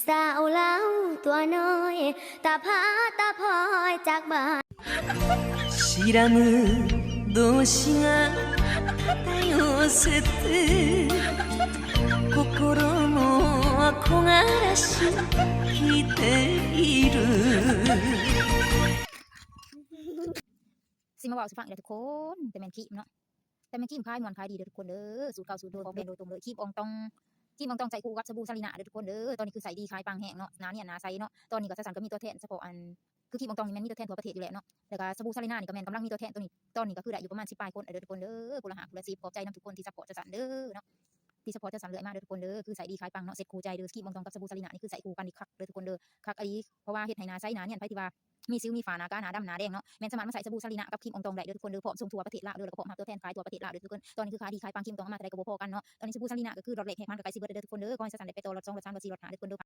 สาวลาวตัวน้อยตาพาตาพลอยจากบ้าน知らぬ同士が肩寄せて心も木枯らし来ているสิมาเว้าสิฟังอีกแล้วทุกคนแต่แม่นคลิปเนาะแต่แม่นคลิปขายม่วนขายดีเด้อทุกคนเด้อสูตรเก่าสูตรเดิมของแบรนด์โดยตรงเลยคลิปอองตองใส่คู่กับสบู่ซาลิน่าเด้อทุกคนเด้อตอนนี้คือใส่ดีขายปังแห้งเนาะหน้าเนี่ยหน้าใสเนาะตอนนี้ก็จะสั่งก็มีตัวแทนเฉพาะอันคือคลิปอองตองนี่แม่นมีตัวแทนทั่วประเทศอยู่แล้วเนาะแล้วก็สบู่ซาลิน่านี่ก็แม่นกำลังมีตัวแทนตัวนี้ตอนนี้ก็คือได้อยู่ประมาณ10ปลายคนเด้อทุกคนเด้อผู้ละ5ผู้ละ10ขอบใจนำทุกคนที่ซัพพอร์ตจัดสรรเด้อเนาะที่ซัพพอร์ตจัดสรรเลยมาเด้อทุกคนเด้อคือใส่ดีขายปังเนาะเสร็จคู่ใจเด้อคลิปอองตองกับสบู่ซาลิน่านี่คือใส่คู่กันอีกคักเด้อทุกคนเด้อคักอีหลีเพราะว่าเฮ็ดให้หน้าใสหน้าเนี่ยไผที่ว่ามีสิวมีฝ้าหน้ากาหน้าดำหน้าแดงเนาะแม่นสามารถมาใส่สบู่ซาลิน่ากับครีมอองตองได้เด้อทุกคนเด้อพร้อมส่งทั่วประเทศลาวเด้อแล้วก็พร้อมหาตัวแทนขายทั่วประเทศลาวเด้อทุกคนตอนนี้คือขายดีขายปังครีมอองตองเอามาแต่ใดก็บ่พอกันเนาะตอนนี้สบู่ซาลิน่าก็คือรถเล็กแฮกมันก็ใกล้สิเบิดเด้อทุกคนเด้อขอให้สั่นได้ไปต่อรถ2รถ3รถ4รถ5เด้อทุกคนเด้อ